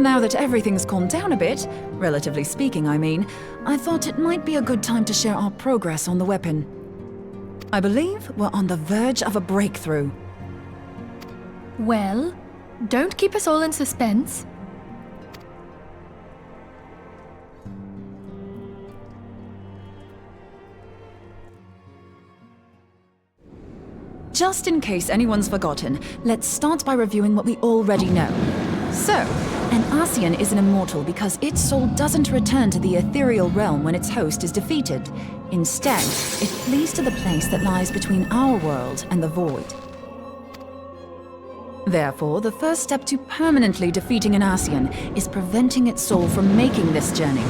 Now that everything's calmed down a bit, relatively speaking I mean, I thought it might be a good time to share our progress on the weapon. I believe we're on the verge of a breakthrough. Well, don't keep us all in suspense. Just in case anyone's forgotten, let's start by reviewing what we already know. So, an Ascian is an immortal because its soul doesn't return to the ethereal realm when its host is defeated. Instead, it flees to the place that lies between our world and the void. Therefore, the first step to permanently defeating an Ascian is preventing its soul from making this journey.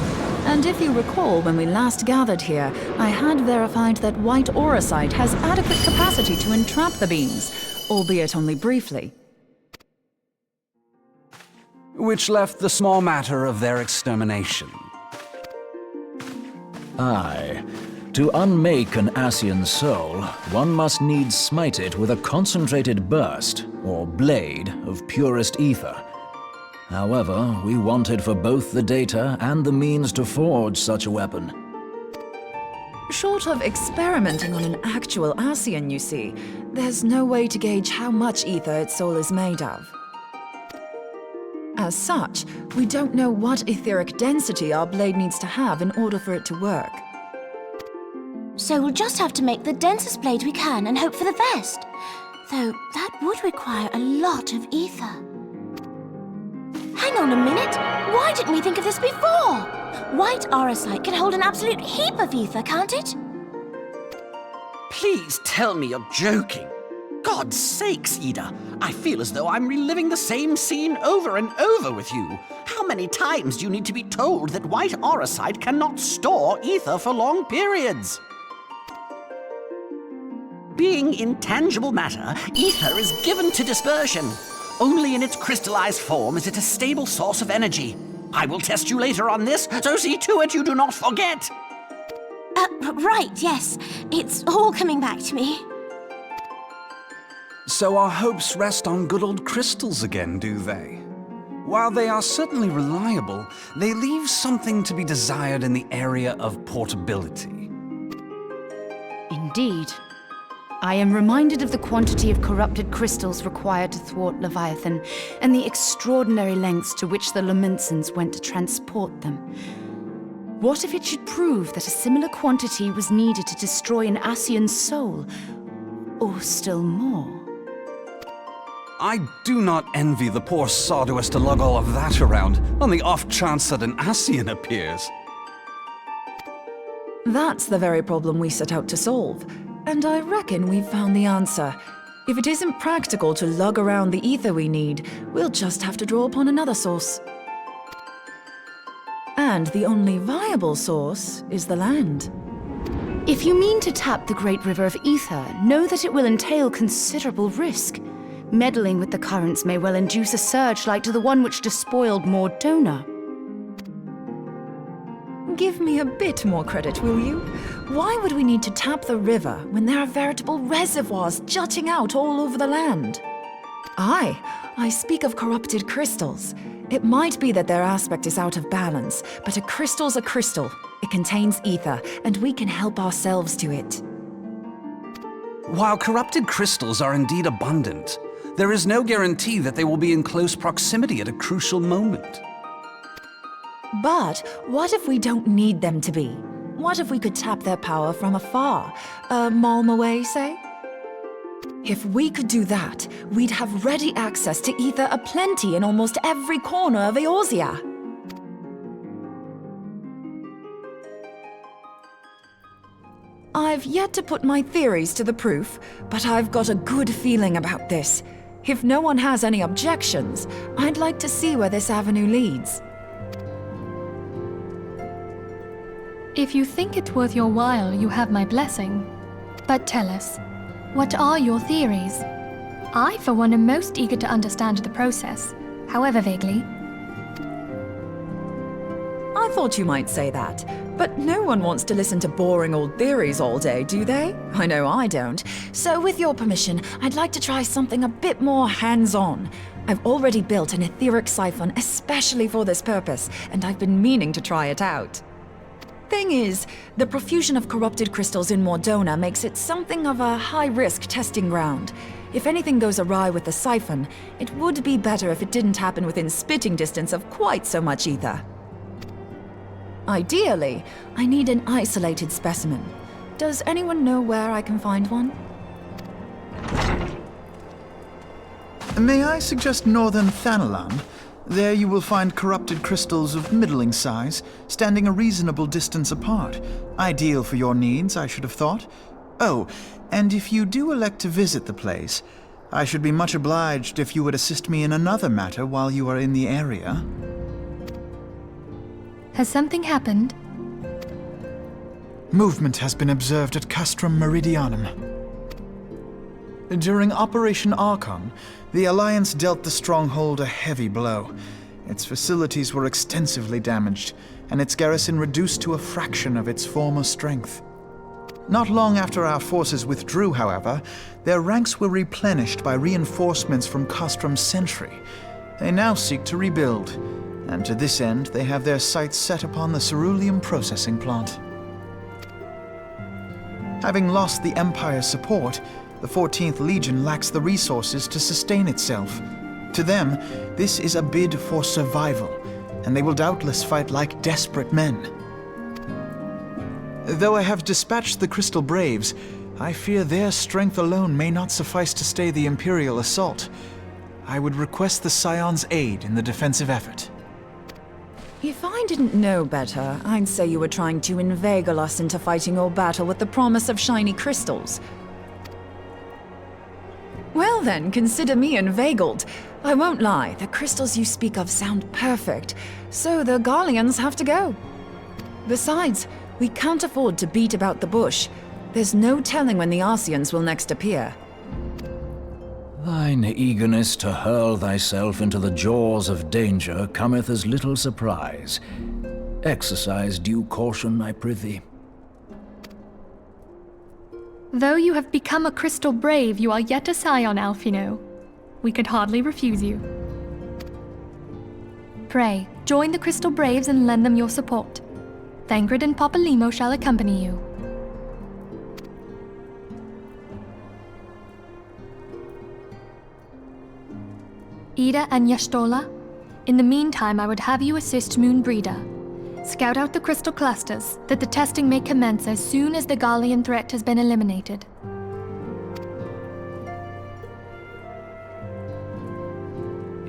And if you recall, when we last gathered here, I had verified that white auracite has adequate capacity to entrap the beings, albeit only briefly. Which left the small matter of their extermination. Aye. To unmake an Ascian soul, one must needs smite it with a concentrated burst, or blade, of purest ether. However, we wanted for both the data and the means to forge such a weapon. Short of experimenting on an actual Ascian, you see, there's no way to gauge how much ether its soul is made of. As such, we don't know what etheric density our blade needs to have in order for it to work. So we'll just have to make the densest blade we can and hope for the best. Though that would require a lot of ether. Hang on a minute! Why didn't we think of this before? White auracite can hold an absolute heap of ether, can't it? Please tell me you're joking. God's sakes, Ida. I feel as though I'm reliving the same scene over and over with you. How many times do you need to be told that white auracite cannot store ether for long periods? Being intangible matter, ether is given to dispersion. Only in its crystallized form is it a stable source of energy. I will test you later on this, so see to it you do not forget. Right, yes. It's all coming back to me. So our hopes rest on good old crystals again, do they? While they are certainly reliable, they leave something to be desired in the area of portability. Indeed. I am reminded of the quantity of corrupted crystals required to thwart Leviathan, and the extraordinary lengths to which the Lamentsons went to transport them. What if it should prove that a similar quantity was needed to destroy an Ascian's soul? Or still more? I do not envy the poor sod who has to lug all of that around, on the off chance that an Ascian appears. That's the very problem we set out to solve. And I reckon we've found the answer. If it isn't practical to lug around the ether we need, we'll just have to draw upon another source. And the only viable source is the land. If you mean to tap the great river of ether, know that it will entail considerable risk. Meddling with the currents may well induce a surge like to the one which despoiled Mordona. Give me a bit more credit, will you? Why would we need to tap the river when there are veritable reservoirs jutting out all over the land? I speak of corrupted crystals. It might be that their aspect is out of balance, but a crystal's a crystal. It contains ether, and we can help ourselves to it. While corrupted crystals are indeed abundant, there is no guarantee that they will be in close proximity at a crucial moment. But what if we don't need them to be? What if we could tap their power from afar? A malm away, say? If we could do that, we'd have ready access to ether aplenty in almost every corner of Eorzea. I've yet to put my theories to the proof, but I've got a good feeling about this. If no one has any objections, I'd like to see where this avenue leads. If you think it's worth your while, you have my blessing. But tell us, what are your theories? I, for one, am most eager to understand the process, however vaguely. I thought you might say that, but no one wants to listen to boring old theories all day, do they? I know I don't. So with your permission, I'd like to try something a bit more hands-on. I've already built an etheric siphon especially for this purpose, and I've been meaning to try it out. Thing is, the profusion of corrupted crystals in Mordona makes it something of a high-risk testing ground. If anything goes awry with the siphon, it would be better if it didn't happen within spitting distance of quite so much ether. Ideally, I need an isolated specimen. Does anyone know where I can find one? May I suggest northern Thanalan? There you will find corrupted crystals of middling size, standing a reasonable distance apart. Ideal for your needs, I should have thought. Oh, and if you do elect to visit the place, I should be much obliged if you would assist me in another matter while you are in the area. Has something happened? Movement has been observed at Castrum Meridianum. During Operation Archon, the Alliance dealt the stronghold a heavy blow. Its facilities were extensively damaged, and its garrison reduced to a fraction of its former strength. Not long after our forces withdrew, however, their ranks were replenished by reinforcements from Castrum's sentry. They now seek to rebuild, and to this end they have their sights set upon the ceruleum processing plant. Having lost the Empire's support, the 14th Legion lacks the resources to sustain itself. To them, this is a bid for survival, and they will doubtless fight like desperate men. Though I have dispatched the Crystal Braves, I fear their strength alone may not suffice to stay the Imperial assault. I would request the Scion's aid in the defensive effort. If I didn't know better, I'd say you were trying to inveigle us into fighting your battle with the promise of shiny crystals. Well then, consider me inveigled. I won't lie, the crystals you speak of sound perfect, so the Garleans have to go. Besides, we can't afford to beat about the bush. There's no telling when the Arceans will next appear. Thine eagerness to hurl thyself into the jaws of danger cometh as little surprise. Exercise due caution, I prithee. Though you have become a Crystal Brave, you are yet a Scion, Alphino. We could hardly refuse you. Pray, join the Crystal Braves and lend them your support. Thangred and Papalymo shall accompany you. Ida and Y'shtola, in the meantime I would have you assist Moonbreeder. Scout out the crystal clusters, that the testing may commence as soon as the Garlean threat has been eliminated.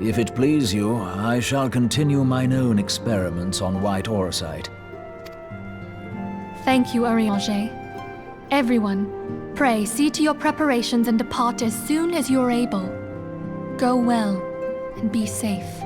If it please you, I shall continue mine own experiments on white aurosite. Thank you, Urianger. Everyone, pray see to your preparations and depart as soon as you're able. Go well, and be safe.